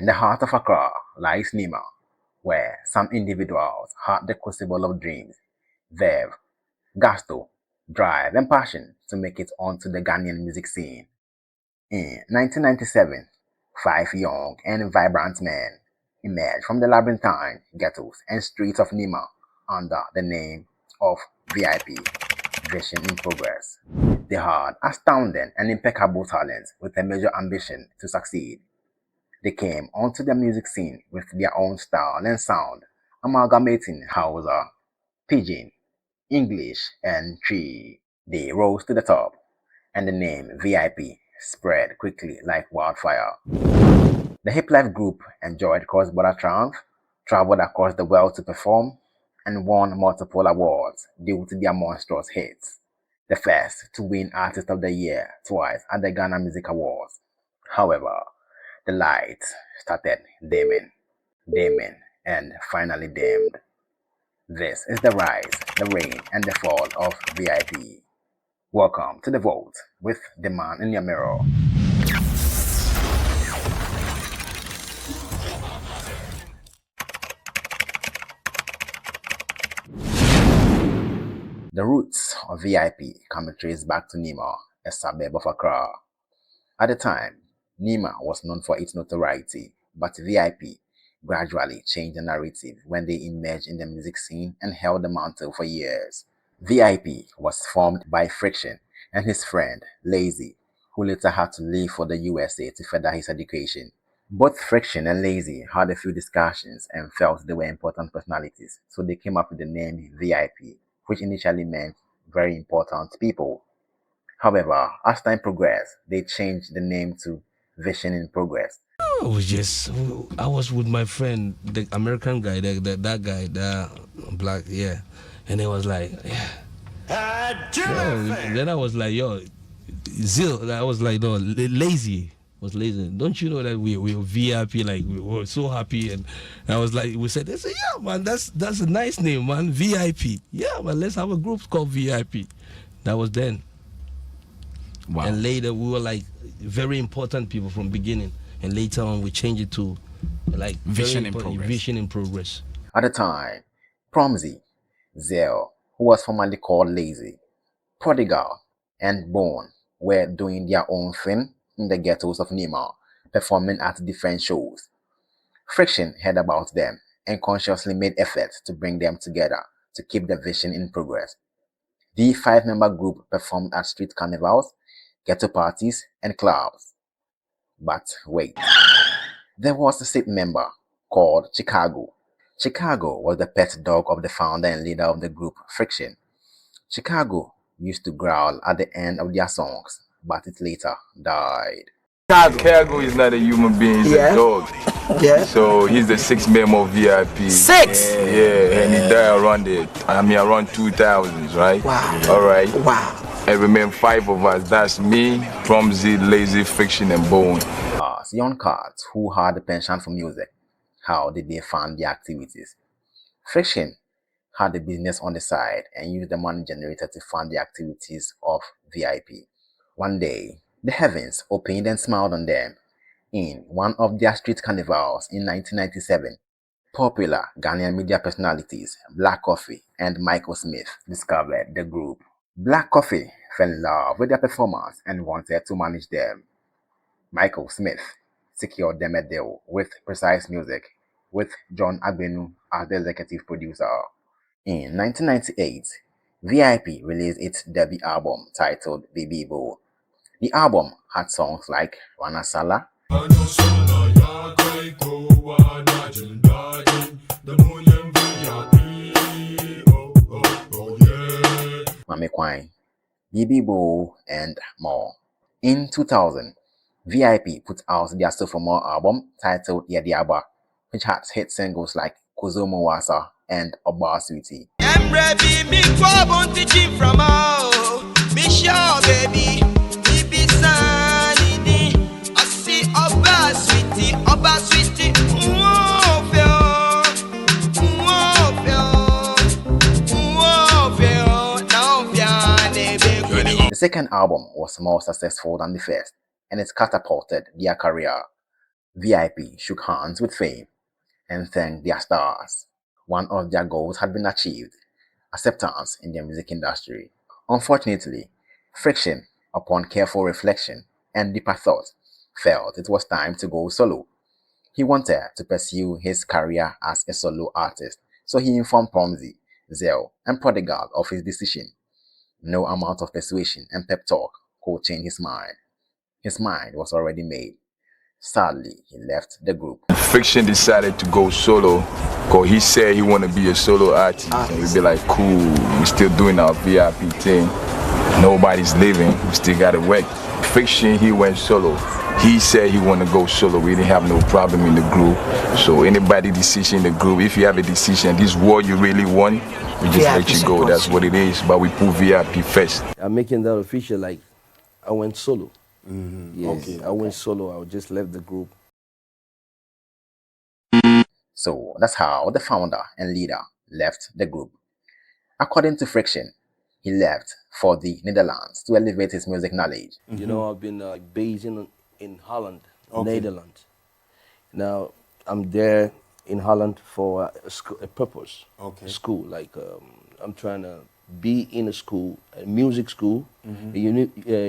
In the heart of Accra lies Nima, where some individuals had the crucible of dreams, verve, gusto, drive, and passion to make it onto the Ghanaian music scene. In 1997, five young and vibrant men emerged from the labyrinthine ghettos and streets of Nima under the name of VIP, Vision in Progress. They had astounding and impeccable talents with a major ambition to succeed. They came onto the music scene with their own style and sound, amalgamating Hausa, Pidgin, English, and Tree. They rose to the top, and the name VIP spread quickly like wildfire. The Hiplife group enjoyed cross-border triumph, traveled across the world to perform, and won multiple awards due to their monstrous hits. The first to win Artist of the Year twice at the Ghana Music Awards. However, the lights started dimming, and finally dimmed. This is the rise, the reign, and the fall of VIP. Welcome to The Vote with the man in your mirror. The roots of VIP can be traced back to Nima, a suburb of Accra. At the time, Nima was known for its notoriety, but VIP gradually changed the narrative when they emerged in the music scene and held the mantle for years. VIP was formed by Friction and his friend, Lazy, who later had to leave for the USA to further his education. Both Friction and Lazy had a few discussions and felt they were important personalities, so they came up with the name VIP, which initially meant very important people. However, as time progressed, they changed the name to Vision in Progress. I was with my friend, the American guy, that guy, the black, yeah. And it was like, yeah. Then I was like, yo, Zeal, I was like, no, Lazy was lazy. Don't you know that we were VIP, like we were so happy, and I was like, we said, yeah, man, that's a nice name, man, VIP. Yeah, man, let's have a group called VIP. That was then. Wow. And later we were like very important people from beginning, and later on we changed it to like Vision in Progress. Vision in Progress. At the time, Promzy, Zeal, who was formerly called Lazy, Prodigy, and Bone were doing their own thing in the ghettos of Nima, performing at different shows. Friction heard about them and consciously made efforts to bring them together to keep the vision in progress. The five-member group performed at street carnivals, ghetto parties, and clubs. But wait, there was a sixth member called Chicago. Chicago was the pet dog of the founder and leader of the group, Friction. Chicago used to growl at the end of their songs, but it later died. Chicago is not a human being, he's a dog. Yeah. So he's the sixth member of VIP. Six? Yeah, and he died around around 2000s, right? Wow. Alright. Wow. And remain five of us. That's me, Promzy, Lazy, Friction, and Bone. As young cats who had a penchant for music, how did they fund their activities? Friction had a business on the side and used the money generated to fund the activities of VIP. One day, the heavens opened and smiled on them. In one of their street carnivals in 1997, popular Ghanaian media personalities Black Coffee and Michael Smith discovered the group. Black Coffee fell in love with their performance and wanted to manage them. Michael Smith secured them a deal with Precise Music, with John Agbenu as the executive producer. In 1998, VIP released its debut album titled Baby Bo. The album had songs like Wana Sala, Mame Kwine, Baby Bo, and more. In 2000, VIP put out their sophomore album titled Yadiaba, which had hit singles like Kozomo Wasa and Oba Sweetie. The second album was more successful than the first, and it catapulted their career. VIP shook hands with Fame and thanked their stars. One of their goals had been achieved: acceptance in the music industry. Unfortunately, Friction, upon careful reflection and deeper thought, felt it was time to go solo. He wanted to pursue his career as a solo artist, so he informed Promzy, Zeal, and Prodigal of his decision. No amount of persuasion and pep talk could change his mind. His mind was already made. Sadly, he left the group. Friction decided to go solo because he said he wanted to be a solo artist. And we'd be like, cool, we're still doing our VIP thing. Nobody's leaving, we still gotta work. Friction, he went solo. He said he wanted to go solo. We didn't have no problem in the group. So anybody decision in the group, if you have a decision, this is what you really want, we just let you go. That's what it is. But we put VIP first. I'm making that official, like I went solo. Yes, I went solo. I just left the group. So that's how the founder and leader left the group. According to Friction, he left for the Netherlands to elevate his music knowledge. You know, I've been based in Holland, Netherlands. Now, I'm there in Holland for a purpose. School, like I'm trying to be in a school, a music school, a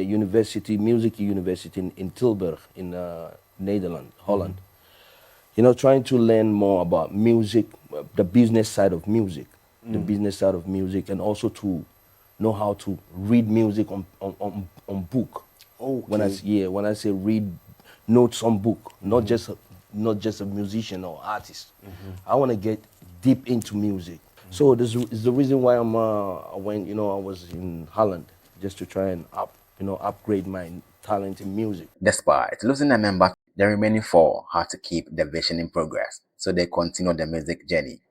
university, music university in Tilburg, in Netherlands, Holland. You know, trying to learn more about music, the business side of music, and also to know how to read music on book. When I say read notes on book, not just a musician or artist. I want to get deep into music. So this is the reason why I was in Holland, just to try and upgrade my talent in music. Despite losing a member, the remaining four had to keep the vision in progress, so they continued the music journey.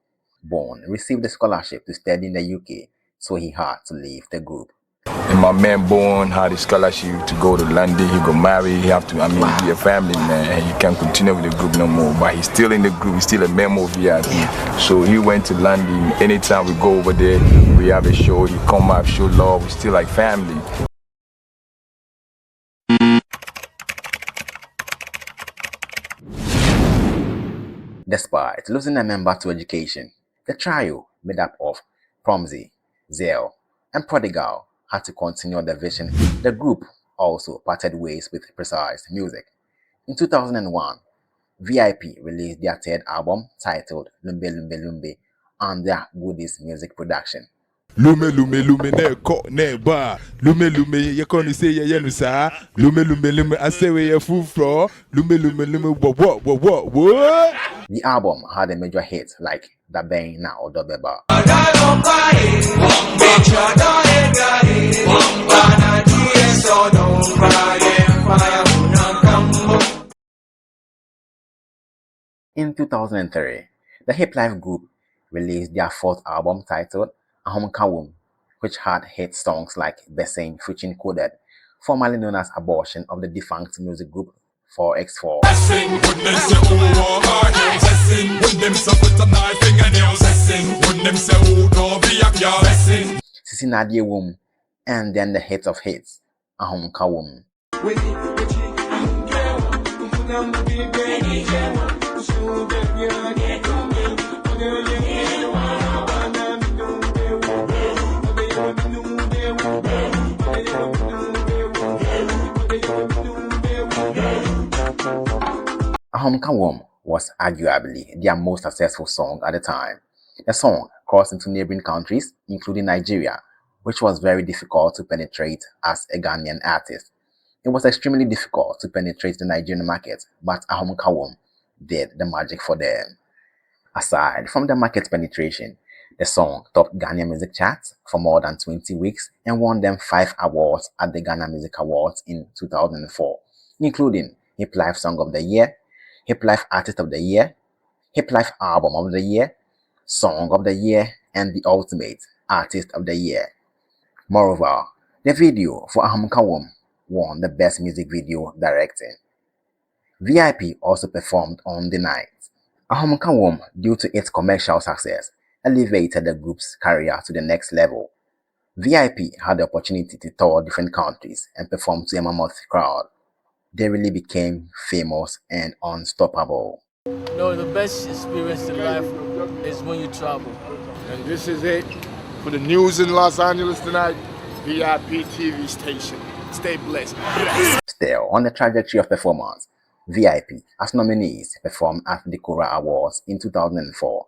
Bourne received a scholarship to study in the UK, so he had to leave the group. And my man Bourne had a scholarship to go to London. He got married. He have to, be a family man, and he can't continue with the group no more. But he's still in the group. He's still a member of VIP. So he went to London. Anytime we go over there, we have a show. He come out, show love. We still like family. Despite losing a member to education, the trio, made up of Promzy, Zeal, and Prodigal, had to continue the vision. The group also parted ways with Precise Music. In 2001, VIP released their third album titled Lumbe Lumbe Lumbe under Woody's music production. Lume lume lume ne ko ne ba lume lume ye ko ni say ye no sa lume lume lume I say we ye full floor lume lume lume what. The album had a major hit like Da Bang Na or Dobeba. In 2003, the Hiplife group released their fourth album titled Ahom Kawum, which had hit songs like Besane featuring Coded, formerly known as Abortion of the defunct music group 4x4. Sisi Nadie Wum, and then the hit of hits, Ahom Kawum. Ahom Kawum was arguably their most successful song at the time. The song crossed into neighboring countries, including Nigeria, which was very difficult to penetrate as a Ghanaian artist. It was extremely difficult to penetrate the Nigerian market, but Ahom Kawum did the magic for them. Aside from the market penetration, the song topped Ghanaian music charts for more than 20 weeks and won them 5 awards at the Ghana Music Awards in 2004, including Hiplife Song of the Year, Hiplife Artist of the Year, Hiplife Album of the Year, Song of the Year, and the Ultimate Artist of the Year. Moreover, the video for Ahom Kawum won the Best Music Video Directing. VIP also performed on the night. Ahom Kawum, due to its commercial success, elevated the group's career to the next level. VIP had the opportunity to tour different countries and perform to a mammoth crowd. they really became famous and unstoppable. No, the best experience in life is when you travel. And this is it for the news in Los Angeles tonight. VIP TV station. Stay blessed. Still on the trajectory of performance, VIP as nominees performed at the Cora Awards in 2004,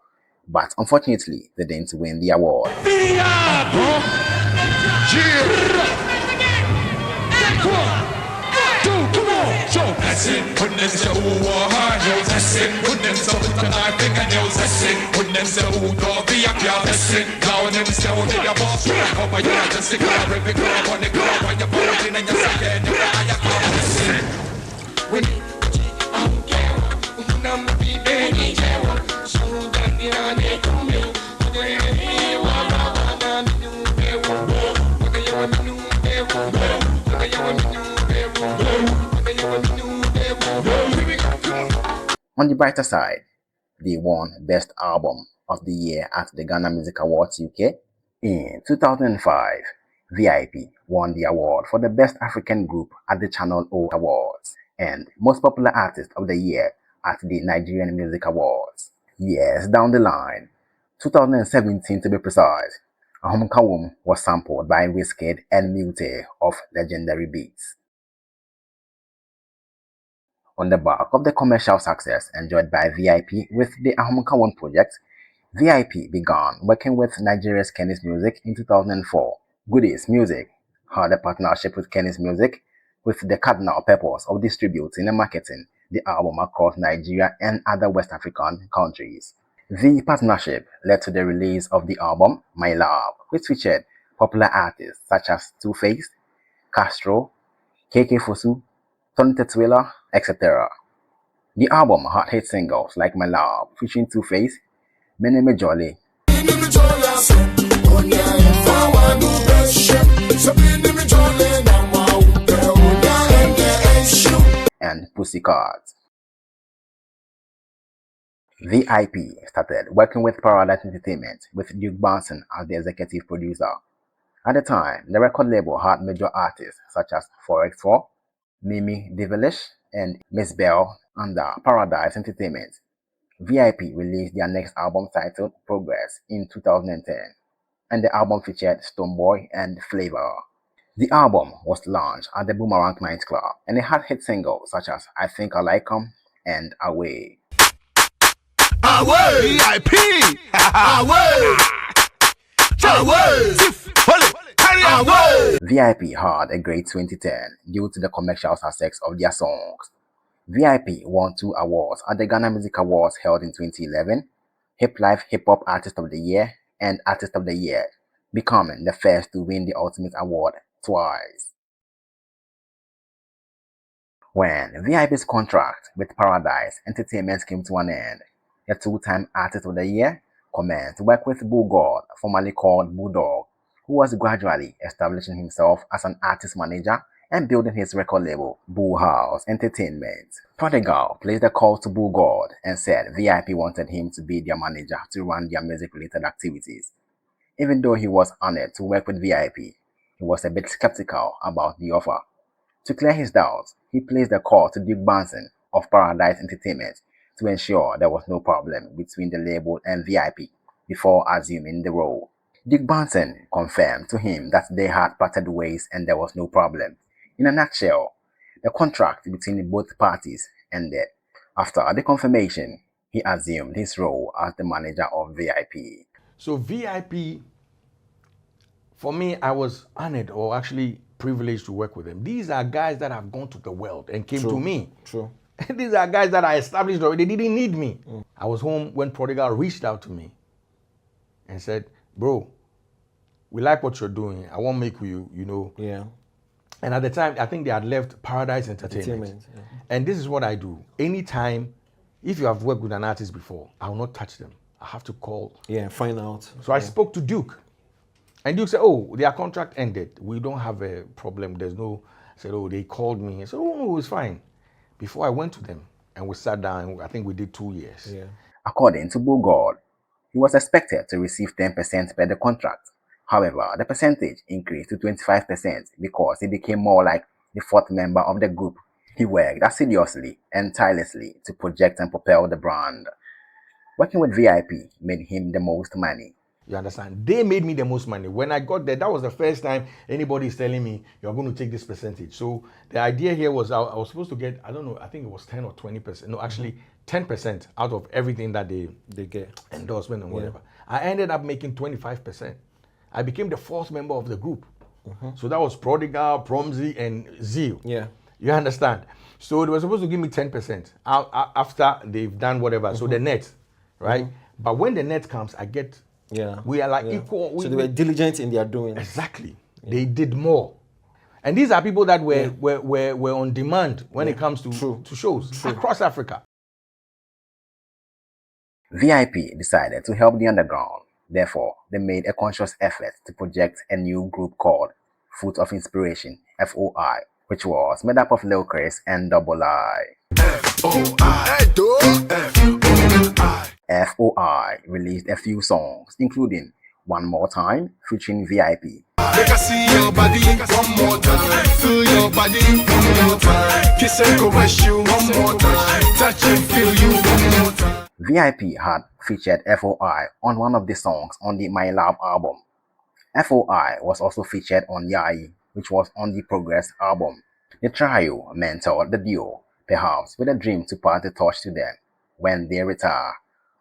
but unfortunately they didn't win the award. On the brighter side, they won Best Album of the Year at the Ghana Music Awards UK. In 2005, VIP won the award for the Best African Group at the Channel O Awards and Most Popular Artist of the Year at the Nigerian Music Awards. Years down the line, 2017 to be precise, Ahom Kawum was sampled by Wizkid and Mute of Legendary Beats. On the back of the commercial success enjoyed by VIP with the Ahom Kawum project, VIP began working with Nigeria's Kenny's Music in 2004. Goodies Music had a partnership with Kenny's Music with the cardinal purpose of distributing and marketing the album across Nigeria and other West African countries. The partnership led to the release of the album My Love, which featured popular artists such as Two-Face, Castro, KK Fosu, Tony Tetsuela, etc. The album had hit singles like My Love featuring Two-Face, Meneme Jolly, and Pussycat. VIP started working with Paradise Entertainment with Duke Banson as the executive producer. At the time, the record label had major artists such as 4x4, Mimi Devilish, and Miss Bell under Paradise Entertainment. VIP released their next album titled Progress in 2010, and the album featured Stonebwoy and Flavor. The album was launched at the Boomerang nightclub, and it had hit singles such as I Think I Like 'Em and Away. Away! VIP! Away! Away! VIP had a great 2010 due to the commercial success of their songs. VIP won 2 awards at the Ghana Music Awards held in 2011, Hiplife Hip Hop Artist of the Year and Artist of the Year, becoming the first to win the Ultimate Award twice. When VIP's contract with Paradise Entertainment came to an end, the 2-time Artist of the Year commenced to work with Bull God, formerly called Bulldog, who was gradually establishing himself as an artist manager and building his record label, Bull House Entertainment. Prodigy placed a call to Bull God and said VIP wanted him to be their manager to run their music-related activities. Even though he was honored to work with VIP, he was a bit skeptical about the offer. To clear his doubts, he placed a call to Duke Banson of Paradise Entertainment to ensure there was no problem between the label and VIP before assuming the role. Duke Banson confirmed to him that they had parted ways and there was no problem. In a nutshell, the contract between both parties ended. After the confirmation, he assumed his role as the manager of VIP. So VIP, for me, I was honored or actually privileged to work with them. These are guys that have gone to the world and came to me. True. These are guys that I established already. They didn't need me. I was home when Prodigy reached out to me and said, bro, we like what you're doing. I won't make you, Yeah. And at the time, I think they had left Paradise Entertainment. Yeah. And this is what I do. Anytime, if you have worked with an artist before, I will not touch them. I have to call. Yeah, find out. So I spoke to Duke. And Duke said, oh, their contract ended. We don't have a problem. There's no, I said, oh, they called me. I said, oh, no, it was fine. Before I went to them and we sat down, I think we did 2 years. Yeah. According to Bull God, he was expected to receive 10% per the contract. However, the percentage increased to 25% because he became more like the 4th member of the group He worked assiduously and tirelessly to project and propel the brand. Working with VIP made him the most money. You understand? They made me the most money. When I got there, that was the first time anybody is telling me you're going to take this percentage. So the idea here was I was supposed to get, I don't know, I think it was 10 or 20%. No, actually 10% out of everything that they get, endorsement and whatever. I ended up making 25%. I became the fourth member of the group. So that was Prodigy, Promzy, and Zeal. Yeah. You understand? So they were supposed to give me 10% after they've done whatever. So the net, right? But when the net comes, I get. Yeah. We are like equal. So they were diligent in their doing. Exactly. Yeah. They did more. And these are people that were on demand when it comes to shows across Africa. VIP decided to help the underground. Therefore, they made a conscious effort to project a new group called Fruit of Inspiration, FOI, which was made up of Lil Chris and Double I. FOI released a few songs, including One More Time, featuring VIP. Make I see your body one more time. Feel your body one more time. Kiss and caress you one more time. Touch and feel you one more time. VIP had featured FOI on one of the songs on the My Love album. FOI was also featured on Yai, which was on the Progress album. The trio mentored the duo, perhaps with a dream to pass the torch to them when they retire.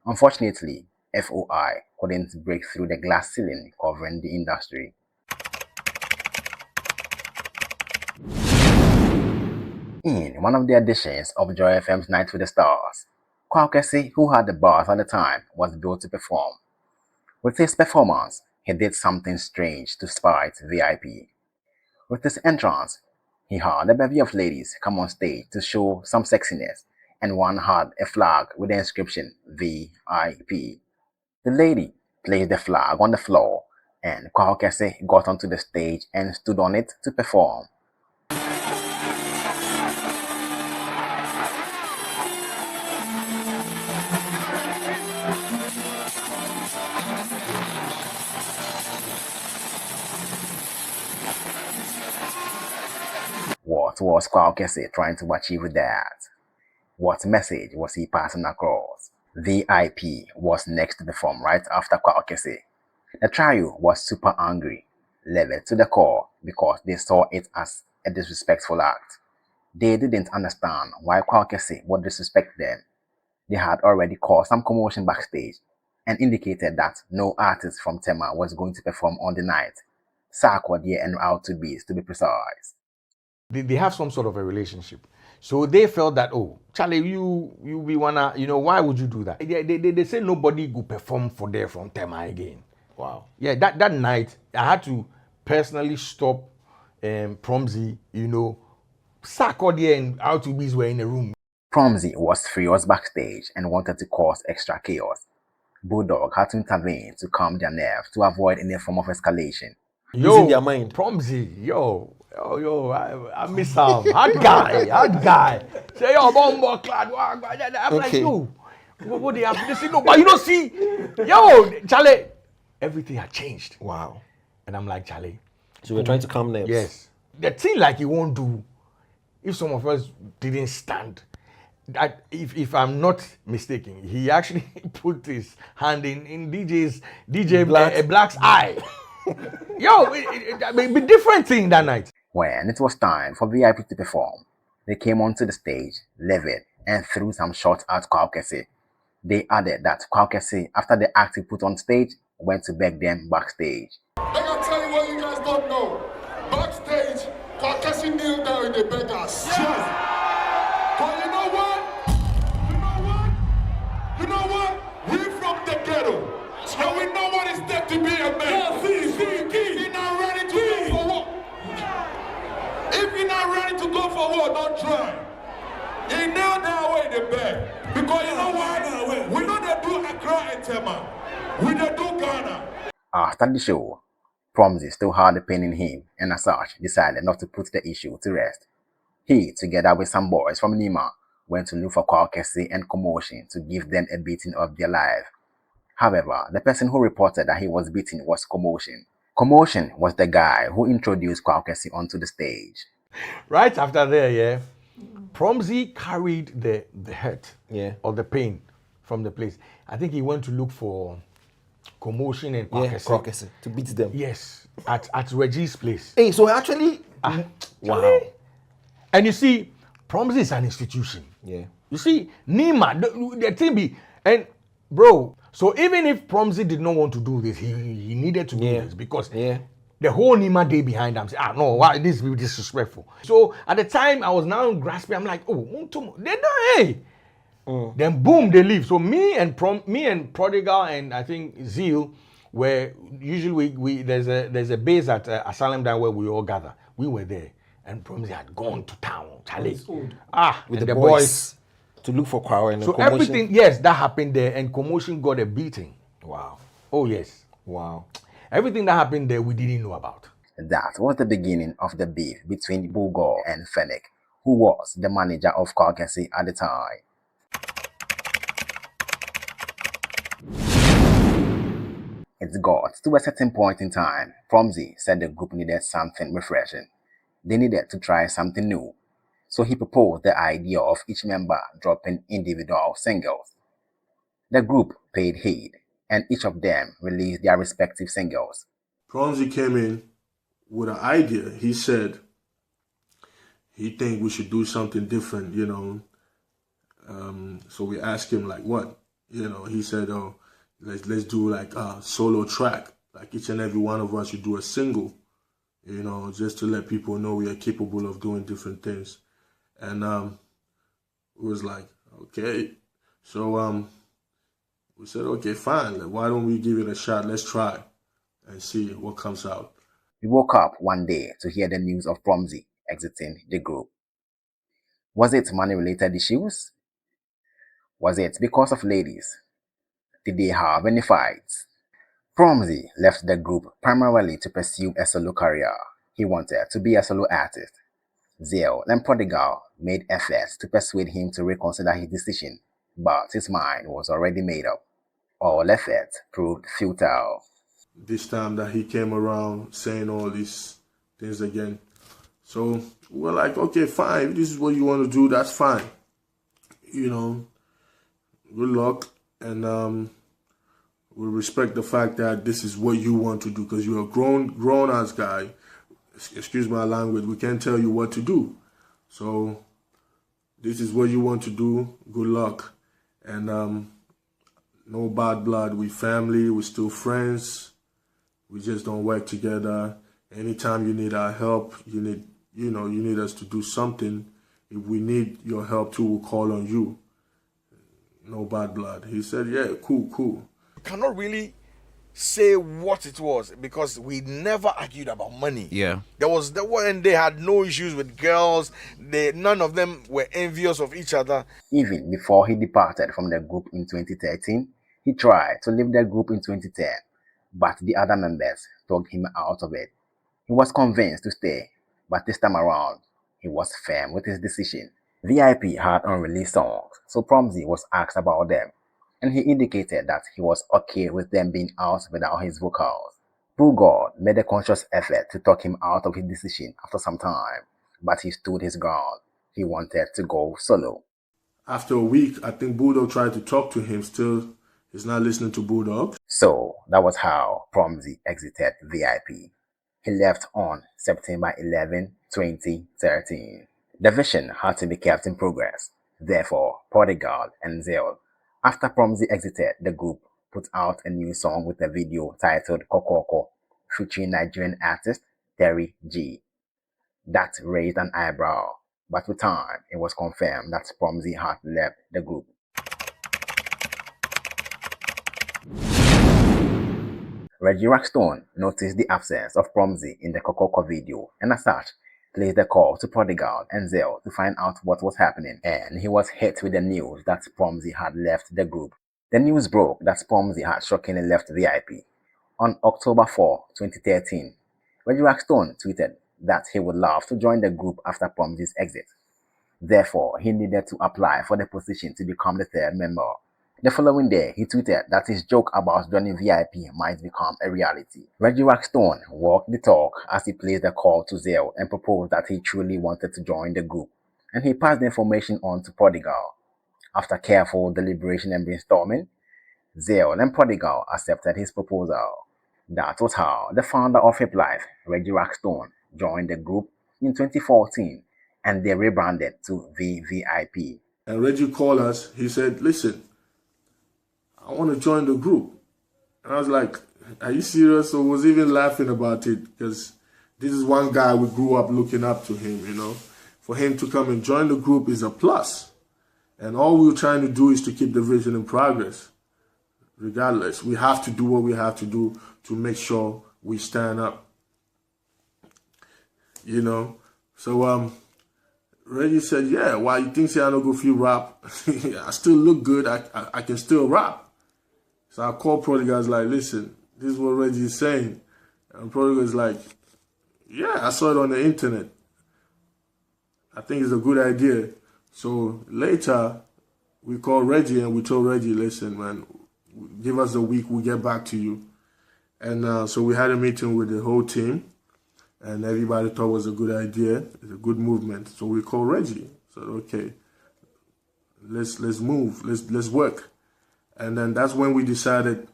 Unfortunately, FOI couldn't break through the glass ceiling covering the industry. In one of the editions of Joy FM's Night with the Stars, Kwakesi, who had the bars at the time, was billed to perform. With his performance, he did something strange to spite VIP. With his entrance, he had a bevy of ladies come on stage to show some sexiness, and one had a flag with the inscription VIP. The lady placed the flag on the floor, and Kwakesi got onto the stage and stood on it to perform. What was Kwakesi trying to achieve with that? What message was he passing across? VIP was next to perform right after Kwakesi. The trio was super angry, leveled to the core, because they saw it as a disrespectful act. They didn't understand why Kwakesi would disrespect them. They had already caused some commotion backstage and indicated that no artist from Tema was going to perform on the night. Sarkodie and R2Bs to be precise. They have some sort of a relationship. So they felt that, oh, Charlie, you be wanna, why would you do that? They say nobody could perform for there from Tema again. Wow. Yeah, that night, I had to personally stop Promzy, Sarkodie and R2Bs were in the room. Promzy was furious backstage and wanted to cause extra chaos. Bulldog had to intervene to calm their nerves to avoid any form of escalation. Losing their mind. Promzy, I miss him. Hard guy. Say, yo, bombo clad. I'm like, yo, what they have? They say, no, but you don't see. Yo, Charlie, everything had changed. Wow. And I'm like, Charlie. So we're trying to calm nerves. Yes. The thing like he won't do, if some of us didn't stand, that if I'm not mistaken, he actually put his hand in DJ Black's eye. Yo, it be different thing that night. When it was time for VIP to perform, they came onto the stage, livid, and threw some shots at Kwakesi. They added that Kwakesi, after the act he put on stage, went to beg them backstage. I gotta tell you what you guys don't know. Backstage, Kwakesi kneeled down in the beggars. Yeah. But you know what? We from the ghetto. And we know what it's like to be a man. If you're not ready to go for war, don't try. He kneel down way the beg. Because you know why? We know they do Accra and Tema. We don't do Ghana. After the show, Promzy still had the pain in him and as such decided not to put the issue to rest. He, together with some boys from Nima, went to look for Kwakesi and Commotion to give them a beating of their life. However, the person who reported that he was beaten was Commotion. Commotion was the guy who introduced Kwakesi onto the stage. Right after there, Promzy carried the hurt or the pain from the place. I think he went to look for commotion and Kwakese, to beat them. Yes, at Reggie's place. Hey, so actually, Wow. And you see, Promzy is an institution. Yeah. You see, Nima, the thing be, and bro, so even if Promzy did not want to do this, he needed to do this because the whole Nima day behind him said, no, why this is disrespectful. So at the time I was now grasping, I'm like, oh, they don't, hey. Then boom, they leave. So me and Prodigal and I think Zeal were usually there's a base at Asylum down where we all gather. We were there, and Promzy had gone to town, Charlie. With the boys to look for quarrel and so commotion. everything, yes, that happened there, and commotion got a beating. Wow. Oh yes. Wow. Everything that happened there, we didn't know about. That was the beginning of the beef between Bulgur and Fennec, who was the manager of Kwakese at the time. It got to a certain point in time. Promzy said the group needed something refreshing. They needed to try something new. So he proposed the idea of each member dropping individual singles. The group paid heed, and each of them released their respective singles. Promzy came in with an idea. He said he think we should do something different, you know. So we asked him like what? You know, he said, oh, let's do like a solo track. Like each and every one of us should do a single, you know, just to let people know we are capable of doing different things. And it was like, okay. So we said, okay, fine. Like, why don't we give it a shot? Let's try and see what comes out. We woke up one day to hear the news of Promzy exiting the group. Was it money-related issues? Was it because of ladies? Did they have any fights? Promzy left the group primarily to pursue a solo career. He wanted to be a solo artist. Zeal and Prodigal made efforts to persuade him to reconsider his decision, but his mind was already made up. All efforts proved futile. This time that he came around saying all these things again. So we're like, okay, fine. If this is what you want to do, that's fine. You know, good luck. And we respect the fact that this is what you want to do because you're a grown-ass guy. Excuse my language. We can't tell you what to do. So this is what you want to do. Good luck. And no bad blood. We family. We're still friends. We just don't work together. Anytime you need our help, you need us to do something. If we need your help too, we'll call on you. No bad blood. He said, yeah, cool. Cannot really say what it was because we never argued about money. Yeah. And they had no issues with girls. None of them were envious of each other. Even before he departed from the group in 2013, he tried to leave the group in 2010, but the other members talked him out of it. He was convinced to stay, but this time around, he was firm with his decision. VIP had unreleased songs, so Promzy was asked about them, and he indicated that he was okay with them being out without his vocals. Bulgur made a conscious effort to talk him out of his decision after some time, but he stood his ground. He wanted to go solo. After a week, I think Bulldog tried to talk to him. Still, he's not listening to Bulldog. So that was how Promzy exited VIP. He left on September 11, 2013. The vision had to be kept in progress. Therefore, Prodigal and Zeal, after Promzy exited the group, put out a new song with a video titled Kokoko, featuring Nigerian artist Terry G. That raised an eyebrow, but with time, it was confirmed that Promzy had left the group. Reggie Rockstone noticed the absence of Promzy in the Kokoko video, and as such, placed a call to Prodigal and Zeal to find out what was happening, and he was hit with the news that Promzy had left the group. The news broke that Promzy had shockingly left VIP. On October 4, 2013, Reggie Rockstone tweeted that he would love to join the group after Promzy's exit. Therefore, he needed to apply for the position to become the third member. The following day, he tweeted that his joke about joining VIP might become a reality. Reggie Rockstone walked the talk as he placed a call to Zeal and proposed that he truly wanted to join the group, and he passed the information on to Prodigy. After careful deliberation and brainstorming, Zeal and Prodigy accepted his proposal. That was how the founder of Hiplife, Reggie Rockstone, joined the group in 2014, and they rebranded to VVIP. And Reggie called us. He said, listen, I want to join the group. And I was like, are you serious? So I was even laughing about it because this is one guy we grew up looking up to him, you know. For him to come and join the group is a plus. And all we were trying to do is to keep the vision in progress. Regardless, we have to do what we have to do to make sure we stand up. You know? So Reggie said, yeah, why you think I don't go feel rap? I still look good. I can still rap. So I called Prodigy. I was like, listen, this is what Reggie is saying. And Prodigy was like, yeah, I saw it on the internet. I think it's a good idea. So later, we called Reggie and we told Reggie, listen, man, give us a week, we'll get back to you. And so we had a meeting with the whole team, and everybody thought it was a good idea. It's a good movement. So we called Reggie. Said, okay, let's move, let's work. And then that's when we decided,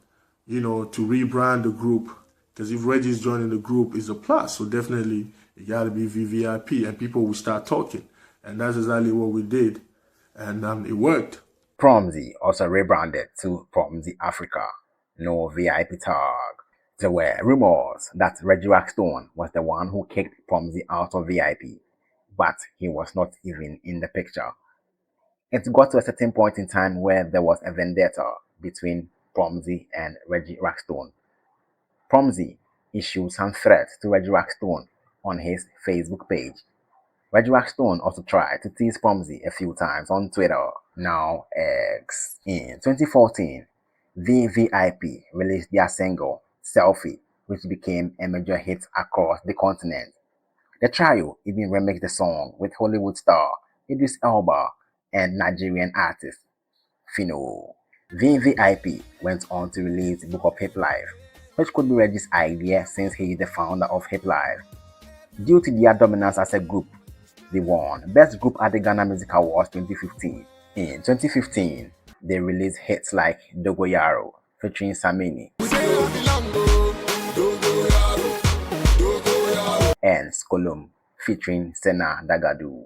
you know, to rebrand the group. Because if Reggie's joining the group, it's a plus. So definitely, it got to be VVIP, and people will start talking. And that's exactly what we did. And it worked. Promzy also rebranded to Promzy Africa. No VIP tag. There were rumors that Reggie Rockstone was the one who kicked Promzy out of VIP, but he was not even in the picture. It got to a certain point in time where there was a vendetta between Promzy and Reggie Rockstone. Promzy issued some threats to Reggie Rockstone on his Facebook page. Reggie Rockstone also tried to tease Promzy a few times on Twitter, now X. In 2014, VVIP released their single, Selfie, which became a major hit across the continent. The trio even remixed the song with Hollywood star Idris Elba and Nigerian artist Fino. VVIP went on to release the Book of Hiplife, which could be Reggie's idea since he is the founder of Hiplife. Due to their dominance as a group, they won Best Group at the Ghana Music Awards 2015. In 2015, they released hits like Dogoyaro featuring Samini and Skolum featuring Sena Dagadu.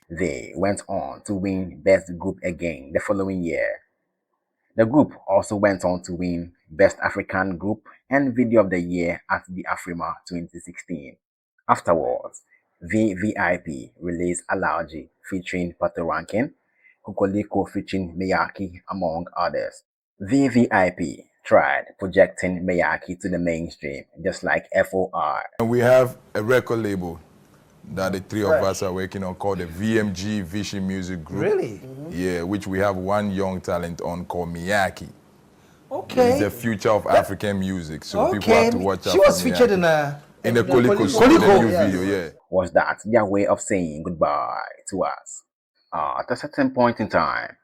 They went on to win Best Group again the following year. The group also went on to win Best African Group and Video of the Year at the Afrima 2016. Afterwards, VVIP released Allergy featuring Pato Rankin, Kokoliko featuring Miyaki, among others. VVIP tried projecting Miyaki to the mainstream, just like FOR. And we have a record label that the three of us are working on called the VMG Vision Music Group. Really? Yeah, which we have one young talent on called Miyaki. Okay. He's the future of African music, so people have to watch out. She was featured in the Koliko song, the new video, yeah. Was that their way of saying goodbye to us? At a certain point in time,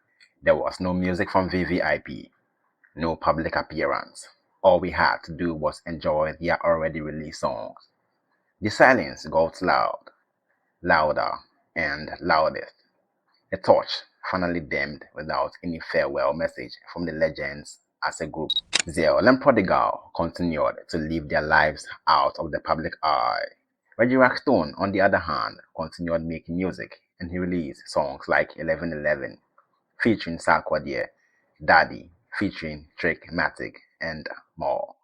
there was no music from VVIP, no public appearance. All we had to do was enjoy their already released songs. The silence got loud, louder, and loudest. The torch finally dimmed without any farewell message from the legends as a group. Zeal and Prodigy continued to live their lives out of the public eye. Reggie Rockstone, on the other hand, continued making music, and he released songs like 1111, featuring Sarkodie, Daddy, featuring Trickmatic, and more.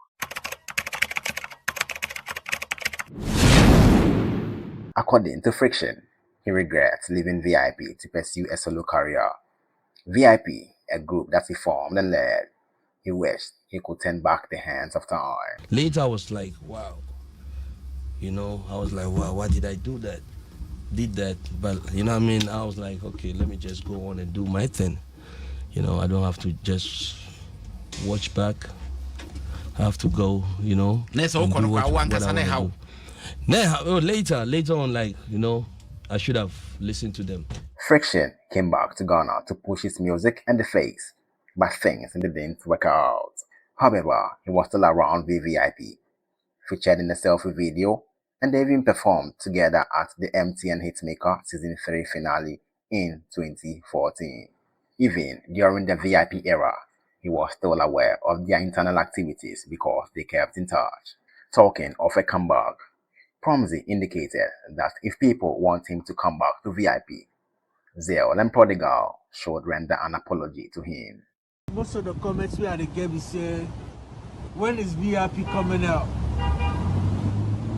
According to Friction, he regrets leaving VIP to pursue a solo career. VIP, a group that he formed and led, he wished he could turn back the hands of time. Later, I was like, wow. You know, I was like, wow, why did I do that? Did that, but you know what I mean? I was like, okay, let me just go on and do my thing. You know, I don't have to just watch back. I have to go, you know. Later on, like, you know, I should have listened to them. Friction came back to Ghana to push his music and the face, but things didn't work out. However, he was still around VVIP, featured in the Selfie video, and they even performed together at the MTN Hitmaker Season 3 finale in 2014. Even during the VIP era, he was still aware of their internal activities because they kept in touch. Talking of a comeback, Promzy indicated that if people want him to come back to VIP, Zeal and Prodigy should render an apology to him. Most of the comments we had to get is saying, when is VIP coming out?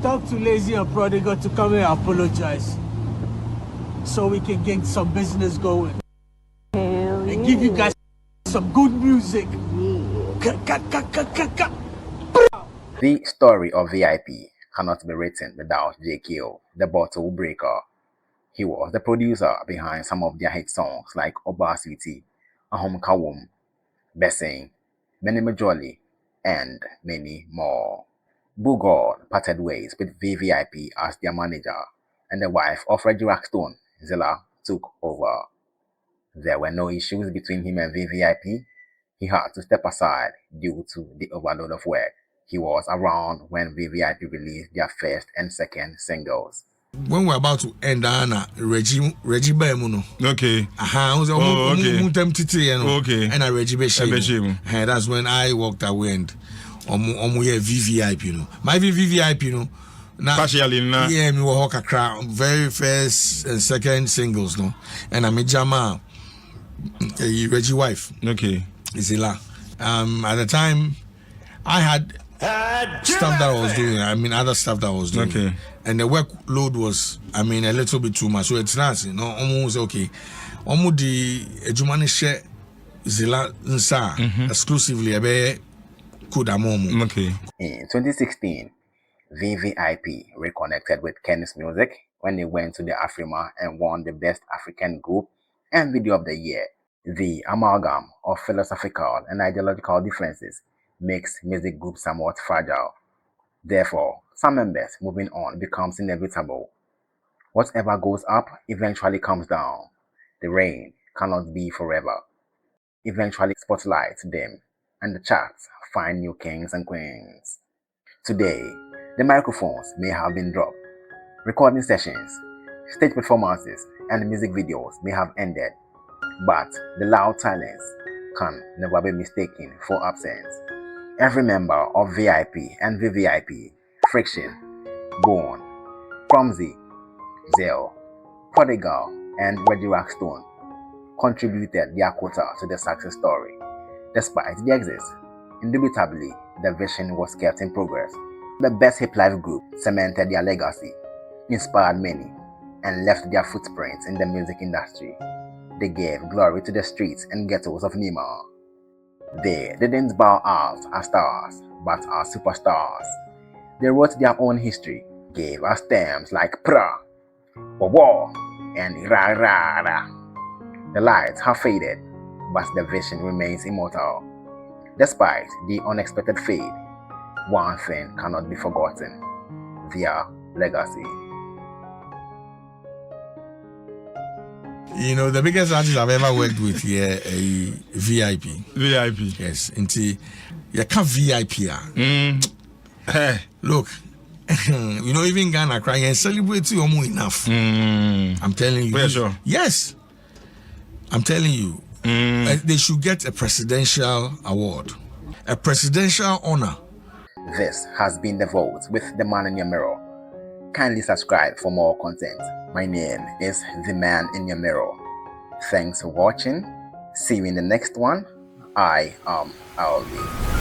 Talk to Lazy and Prodigy to come and apologize so we can get some business going. And give you guys some good music. The story of VIP cannot be written without JQ, the bottle breaker. He was the producer behind some of their hit songs like Obasiti, Ahom Kawum, Bessing, Menime Jolly, and many more. Bugor parted ways with VVIP as their manager, and the wife of Reggie Rockstone, Zeal, took over. There were no issues between him and VVIP. He had to step aside due to the overload of work. He was around when VVIP released their first and second singles. When we're about to end, Reggie Bemuno. Okay. Okay. And Reggie Beshim. And that's when I walked away and VVIP, you know. My VVIP, you know. Now, partially, yeah, me walk a crowd. Very first and second singles, no. And I'm a Jama, Reggie wife. Okay. Zeal. At the time, I had stuff that I was doing. I mean, other stuff that I was doing. Okay. And the workload was, I mean, a little bit too much. So it's nice, you know. Almost okay. Almost the Jumani share Zeal exclusively. Okay. In 2016, VVIP reconnected with Kenny's Music when they went to the Afrima and won the Best African Group and Video of the Year. The amalgam of philosophical and ideological differences makes music groups somewhat fragile. Therefore, some members moving on becomes inevitable. Whatever goes up eventually comes down. The rain cannot be forever. Eventually spotlights dim, and the charts find new kings and queens. Today, the microphones may have been dropped. Recording sessions, stage performances, and music videos may have ended, but the loud silence can never be mistaken for absence. Every member of VIP and VVIP, Friction, Bone, Promzy, Zeal, Prodigy, and Reggie Rockstone contributed their quota to the success story. Despite the exit, indubitably, the vision was kept in progress. The best Hiplife group cemented their legacy, inspired many, and left their footprints in the music industry. They gave glory to the streets and ghettos of Nima. They didn't bow out as stars, but as superstars. They wrote their own history, gave us terms like pra, wawa, and ra ra ra. The lights have faded, but the vision remains immortal. Despite the unexpected fade, one thing cannot be forgotten: their legacy. You know, the biggest artist I've ever worked with here, a VIP. VIP. Yes, into you can't VIP. Look, you know, even Ghana crying and celebrate you almost enough. I'm telling you. Sure. Yes, I'm telling you. They should get a presidential award, a presidential honor. This has been The Vote with the Man in Your Mirror. Kindly subscribe for more content. My name is The Man in Your Mirror. Thanks for watching. See you in the next one. I am Aldi.